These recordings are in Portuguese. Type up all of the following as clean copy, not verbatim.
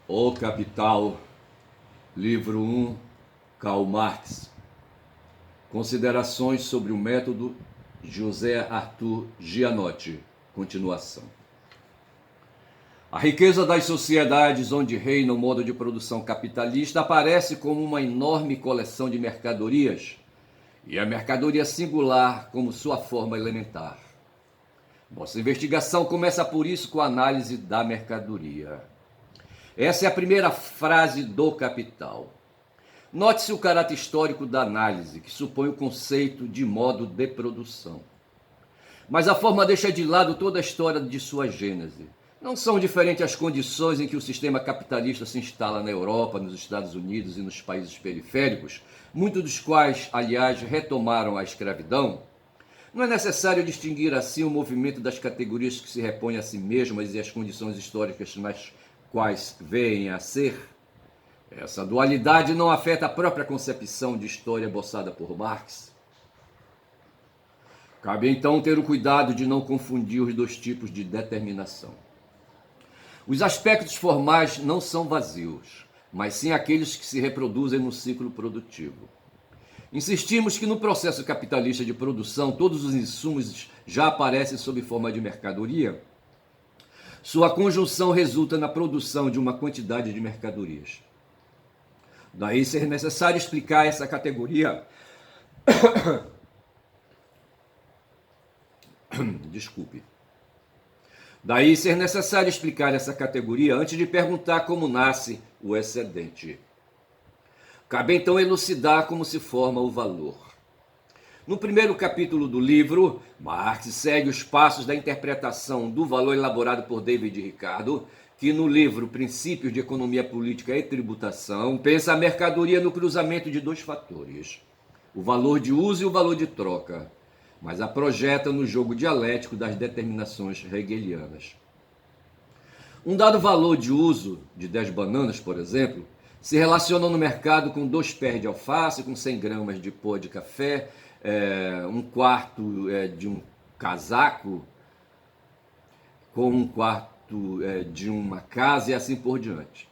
O Capital, livro 1, Karl Marx. Considerações sobre o método, José Arthur Gianotti. Continuação. A riqueza das sociedades onde reina o modo de produção capitalista aparece como uma enorme coleção de mercadorias, e a mercadoria singular como sua forma elementar. Nossa investigação começa por isso com a análise da mercadoria. Essa é a primeira frase do Capital. Note-se o caráter histórico da análise, que supõe o conceito de modo de produção. Mas a forma deixa de lado toda a história de sua gênese. Não são diferentes as condições em que o sistema capitalista se instala na Europa, nos Estados Unidos e nos países periféricos, muitos dos quais, aliás, retomaram a escravidão. Não é necessário distinguir assim o movimento das categorias que se repõem a si mesmas e as condições históricas nas quais vêm a ser. Essa dualidade não afeta a própria concepção de história esboçada por Marx. Cabe então ter o cuidado de não confundir os dois tipos de determinação. Os aspectos formais não são vazios, mas sim aqueles que se reproduzem no ciclo produtivo. Insistimos que no processo capitalista de produção todos os insumos já aparecem sob forma de mercadoria. Sua conjunção resulta na produção de uma quantidade de mercadorias. Daí ser necessário explicar essa categoria. Desculpe. Daí ser necessário explicar essa categoria antes de perguntar como nasce o excedente. Cabe então elucidar como se forma o valor. No primeiro capítulo do livro, Marx segue os passos da interpretação do valor elaborado por David Ricardo, que no livro Princípios de Economia Política e Tributação pensa a mercadoria no cruzamento de dois fatores, o valor de uso e o valor de troca, mas a projeta no jogo dialético das determinações hegelianas. Um dado valor de uso de 10 bananas, por exemplo, se relaciona no mercado com 2 pés de alface, com 100 gramas de pó de café, um quarto de um casaco, com um quarto de uma casa e assim por diante.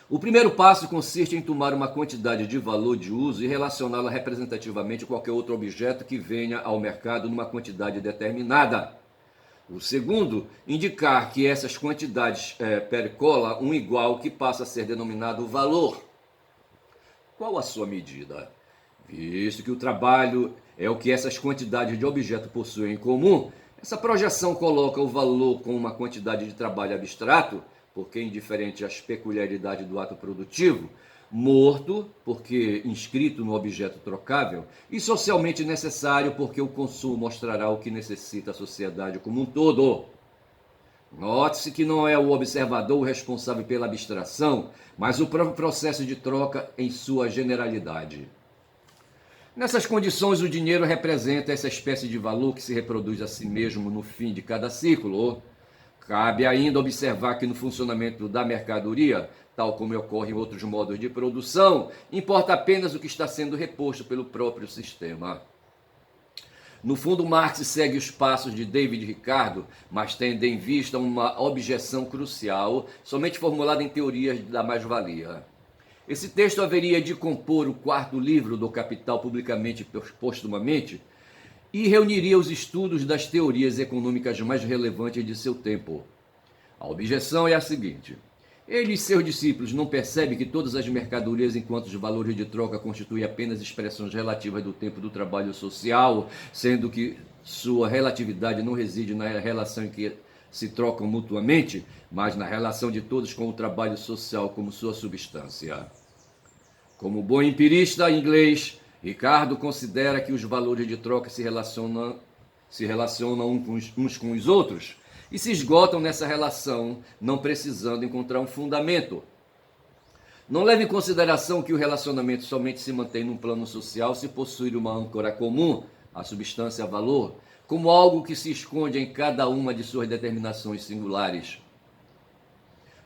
O primeiro passo consiste em tomar uma quantidade de valor de uso e relacioná-la representativamente a qualquer outro objeto que venha ao mercado numa quantidade determinada. O segundo, indicar que essas quantidades percola um igual que passa a ser denominado valor. Qual a sua medida? Visto que o trabalho é o que essas quantidades de objeto possuem em comum, essa projeção coloca o valor com uma quantidade de trabalho abstrato, porque indiferente às peculiaridades do ato produtivo, morto, porque inscrito no objeto trocável, e socialmente necessário, porque o consumo mostrará o que necessita a sociedade como um todo. Note-se que não é o observador o responsável pela abstração, mas o próprio processo de troca em sua generalidade. Nessas condições, o dinheiro representa essa espécie de valor que se reproduz a si mesmo no fim de cada ciclo. Cabe ainda observar que no funcionamento da mercadoria, tal como ocorre em outros modos de produção, importa apenas o que está sendo reposto pelo próprio sistema. No fundo, Marx segue os passos de David Ricardo, mas tendo em vista uma objeção crucial, somente formulada em teorias da mais-valia. Esse texto haveria de compor o 4º livro do Capital publicamente postumamente e reuniria os estudos das teorias econômicas mais relevantes de seu tempo. A objeção é a seguinte: ele e seus discípulos não percebem que todas as mercadorias, enquanto os valores de troca constituem apenas expressões relativas do tempo do trabalho social, sendo que sua relatividade não reside na relação em que se trocam mutuamente, mas na relação de todos com o trabalho social como sua substância. Como bom empirista inglês, Ricardo considera que os valores de troca se relacionam uns com os outros e se esgotam nessa relação, não precisando encontrar um fundamento. Não leve em consideração que o relacionamento somente se mantém num plano social se possuir uma âncora comum, a substância valor, como algo que se esconde em cada uma de suas determinações singulares.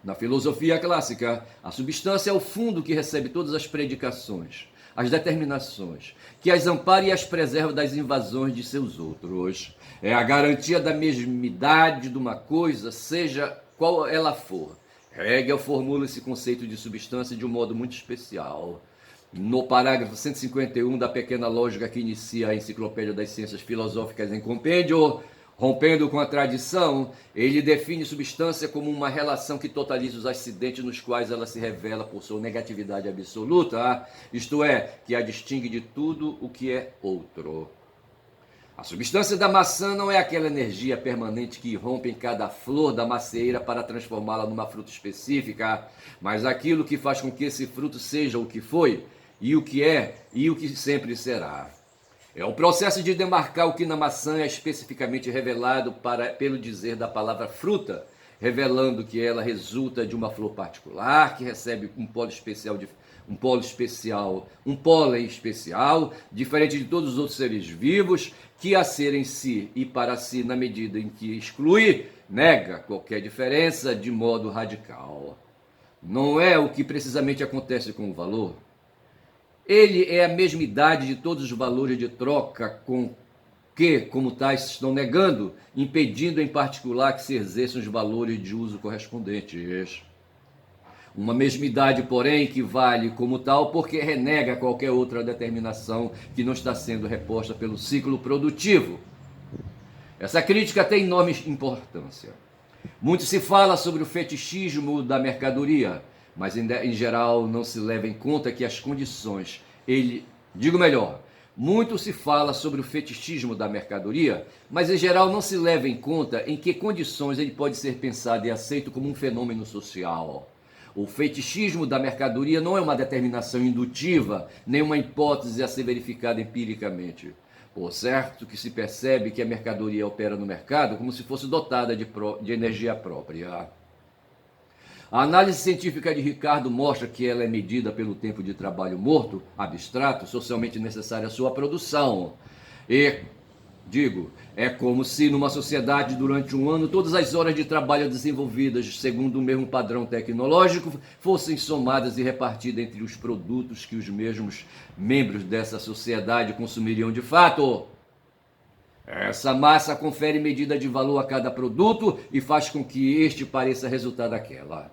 Na filosofia clássica, a substância é o fundo que recebe todas as predicações, as determinações, que as ampara e as preserva das invasões de seus outros. É a garantia da mesmidade de uma coisa, seja qual ela for. Hegel formula esse conceito de substância de um modo muito especial. No parágrafo 151 da pequena lógica que inicia a Enciclopédia das Ciências Filosóficas em Compêndio, rompendo com a tradição, ele define substância como uma relação que totaliza os acidentes nos quais ela se revela por sua negatividade absoluta, isto é, que a distingue de tudo o que é outro. A substância da maçã não é aquela energia permanente que irrompe em cada flor da macieira para transformá-la numa fruta específica, mas aquilo que faz com que esse fruto seja o que foi, e o que é, e o que sempre será. É o processo de demarcar o que na maçã é especificamente revelado pelo dizer da palavra fruta, revelando que ela resulta de uma flor particular, que recebe um pólen especial, diferente de todos os outros seres vivos, que a ser em si e para si, na medida em que exclui, nega qualquer diferença de modo radical. Não é o que precisamente acontece com o valor. Ele é a mesmidade de todos os valores de troca com que, como tais, estão negando, impedindo em particular que se exerçam os valores de uso correspondentes. Uma mesmidade, porém, que vale como tal porque renega qualquer outra determinação que não está sendo reposta pelo ciclo produtivo. Essa crítica tem enorme importância. Muito se fala sobre o fetichismo da mercadoria, mas em geral não se leva em conta que as condições, muito se fala sobre o fetichismo da mercadoria, mas em geral não se leva em conta em que condições ele pode ser pensado e aceito como um fenômeno social. O fetichismo da mercadoria não é uma determinação indutiva, nem uma hipótese a ser verificada empiricamente. Por certo que se percebe que a mercadoria opera no mercado como se fosse dotada de energia própria. A análise científica de Ricardo mostra que ela é medida pelo tempo de trabalho morto, abstrato, socialmente necessário à sua produção. É como se numa sociedade durante um ano todas as horas de trabalho desenvolvidas segundo o mesmo padrão tecnológico fossem somadas e repartidas entre os produtos que os mesmos membros dessa sociedade consumiriam de fato. Essa massa confere medida de valor a cada produto e faz com que este pareça resultar daquela.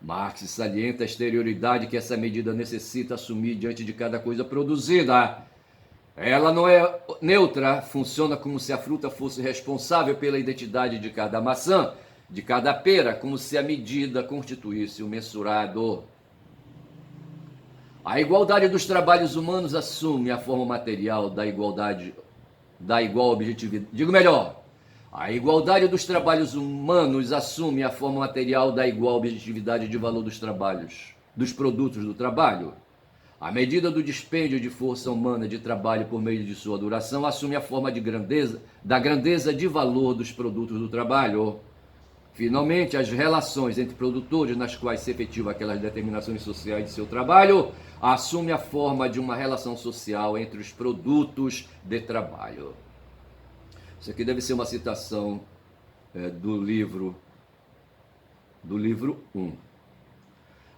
Marx salienta a exterioridade que essa medida necessita assumir diante de cada coisa produzida. Ela não é neutra, funciona como se a fruta fosse responsável pela identidade de cada maçã, de cada pera, como se a medida constituísse o mensurado. A igualdade dos trabalhos humanos assume a forma material da igual objetividade. A igualdade dos trabalhos humanos assume a forma material da igual objetividade de valor dos produtos do trabalho. A medida do dispêndio de força humana de trabalho por meio de sua duração assume a forma da grandeza de valor dos produtos do trabalho. Finalmente, as relações entre produtores nas quais se efetiva aquelas determinações sociais de seu trabalho assume a forma de uma relação social entre os produtos de trabalho. Isso aqui deve ser uma citação do livro 1.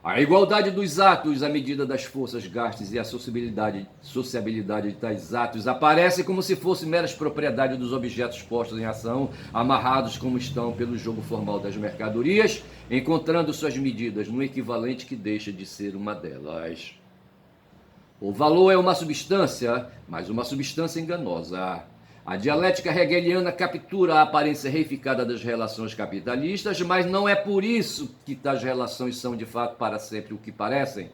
A igualdade dos atos à medida das forças gastas e a sociabilidade de tais atos aparece como se fosse meras propriedades dos objetos postos em ação, amarrados como estão pelo jogo formal das mercadorias, encontrando suas medidas no equivalente que deixa de ser uma delas. O valor é uma substância, mas uma substância enganosa. A dialética hegeliana captura a aparência reificada das relações capitalistas, mas não é por isso que tais relações são de fato para sempre o que parecem.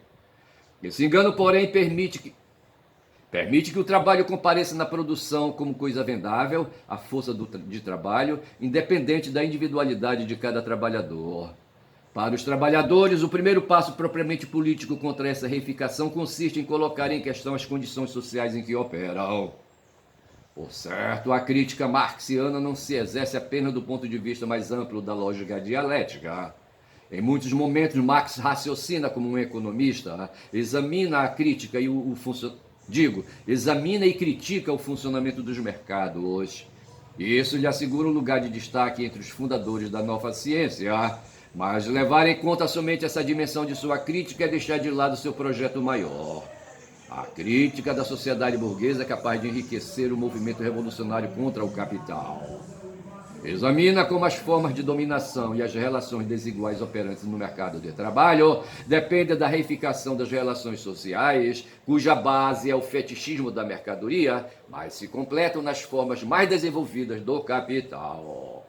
Esse engano, porém, permite que o trabalho compareça na produção como coisa vendável, a força de trabalho, independente da individualidade de cada trabalhador. Para os trabalhadores, o primeiro passo propriamente político contra essa reificação consiste em colocar em questão as condições sociais em que operam. Por certo, a crítica marxiana não se exerce apenas do ponto de vista mais amplo da lógica dialética. Em muitos momentos, Marx raciocina como um economista, examina e critica o funcionamento dos mercados. Isso lhe assegura um lugar de destaque entre os fundadores da nova ciência, mas levar em conta somente essa dimensão de sua crítica é deixar de lado seu projeto maior. A crítica da sociedade burguesa é capaz de enriquecer o movimento revolucionário contra o capital. Examina como as formas de dominação e as relações desiguais operantes no mercado de trabalho dependem da reificação das relações sociais, cuja base é o fetichismo da mercadoria, mas se completam nas formas mais desenvolvidas do capital.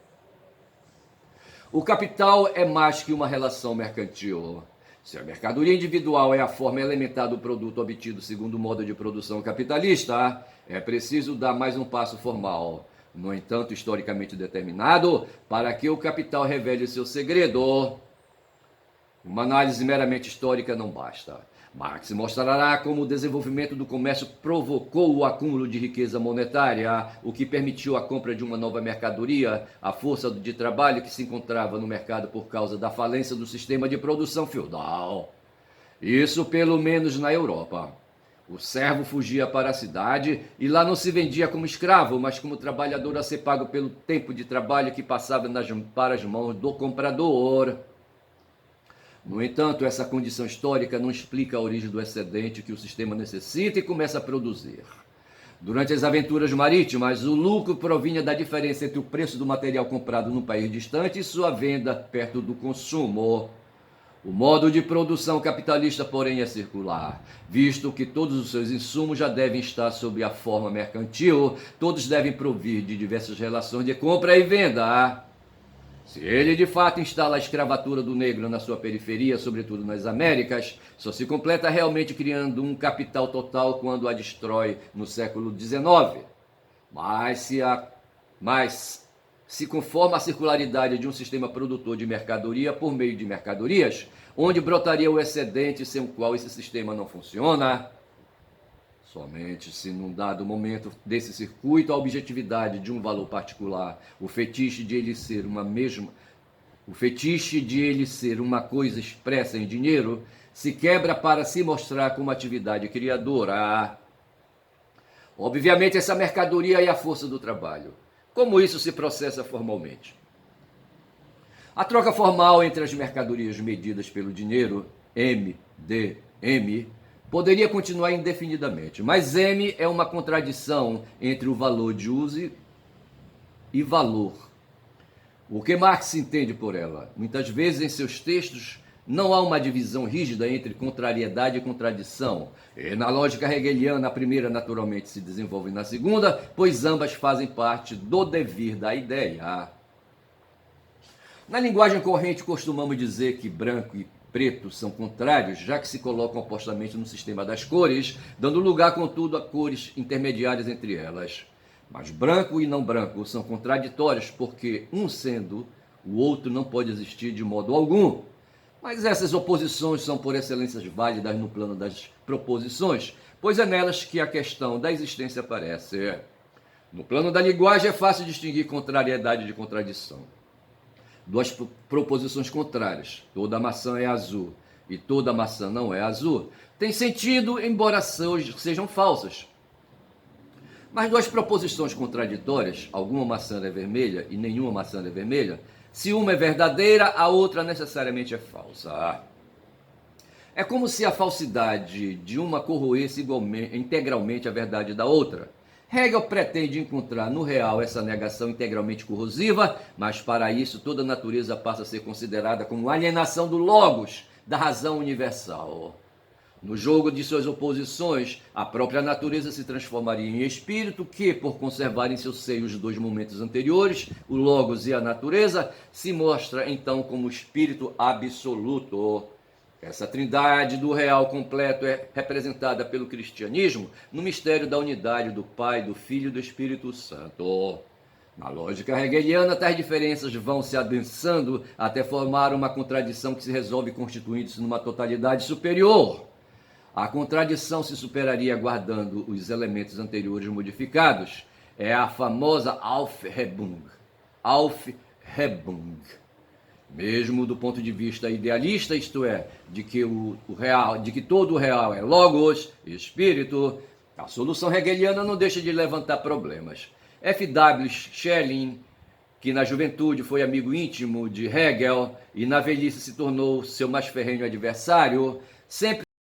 O capital é mais que uma relação mercantil. Se a mercadoria individual é a forma elementar do produto obtido segundo o modo de produção capitalista, é preciso dar mais um passo formal, no entanto historicamente determinado, para que o capital revele seu segredo. Uma análise meramente histórica não basta. Marx mostrará como o desenvolvimento do comércio provocou o acúmulo de riqueza monetária, o que permitiu a compra de uma nova mercadoria, a força de trabalho que se encontrava no mercado por causa da falência do sistema de produção feudal. Isso pelo menos na Europa. O servo fugia para a cidade e lá não se vendia como escravo, mas como trabalhador a ser pago pelo tempo de trabalho que passava para as mãos do comprador. No entanto, essa condição histórica não explica a origem do excedente que o sistema necessita e começa a produzir. Durante as aventuras marítimas, o lucro provinha da diferença entre o preço do material comprado num país distante e sua venda perto do consumo. O modo de produção capitalista, porém, é circular, visto que todos os seus insumos já devem estar sob a forma mercantil, todos devem provir de diversas relações de compra e venda. Se ele de fato instala a escravatura do negro na sua periferia, sobretudo nas Américas, só se completa realmente criando um capital total quando a destrói no século XIX. Mas se conforma a circularidade de um sistema produtor de mercadoria por meio de mercadorias, onde brotaria o excedente sem o qual esse sistema não funciona. Somente se num dado momento desse circuito a objetividade de um valor particular, o fetiche de ele ser uma coisa expressa em dinheiro, se quebra para se mostrar como atividade criadora. Obviamente essa mercadoria é a força do trabalho. Como isso se processa formalmente? A troca formal entre as mercadorias medidas pelo dinheiro, MDM, poderia continuar indefinidamente, mas M é uma contradição entre o valor de uso e valor. O que Marx entende por ela? Muitas vezes em seus textos não há uma divisão rígida entre contrariedade e contradição. E na lógica hegeliana, a primeira naturalmente se desenvolve na segunda, pois ambas fazem parte do devir da ideia. Na linguagem corrente costumamos dizer que branco e preto são contrários, já que se colocam opostamente no sistema das cores, dando lugar, contudo, a cores intermediárias entre elas. Mas branco e não branco são contraditórios, porque um sendo, o outro não pode existir de modo algum. Mas essas oposições são por excelência válidas no plano das proposições, pois é nelas que a questão da existência aparece. No plano da linguagem é fácil distinguir contrariedade de contradição. Duas proposições contrárias, toda maçã é azul e toda maçã não é azul, tem sentido, embora sejam falsas. Mas duas proposições contraditórias, alguma maçã é vermelha e nenhuma maçã é vermelha, se uma é verdadeira, a outra necessariamente é falsa. É como se a falsidade de uma corroesse integralmente a verdade da outra. Hegel pretende encontrar no real essa negação integralmente corrosiva, mas para isso toda a natureza passa a ser considerada como alienação do logos, da razão universal. No jogo de suas oposições, a própria natureza se transformaria em espírito que, por conservar em seu seio os dois momentos anteriores, o logos e a natureza, se mostra então como espírito absoluto. Essa trindade do real completo é representada pelo cristianismo no mistério da unidade do Pai, do Filho e do Espírito Santo. Na lógica hegeliana, tais diferenças vão se adensando até formar uma contradição que se resolve constituindo-se numa totalidade superior. A contradição se superaria guardando os elementos anteriores modificados. É a famosa Aufhebung. Aufhebung. Mesmo do ponto de vista idealista, isto é, de que todo o real é logos, espírito, a solução hegeliana não deixa de levantar problemas. F.W. Schelling, que na juventude foi amigo íntimo de Hegel e na velhice se tornou seu mais ferrenho adversário, sempre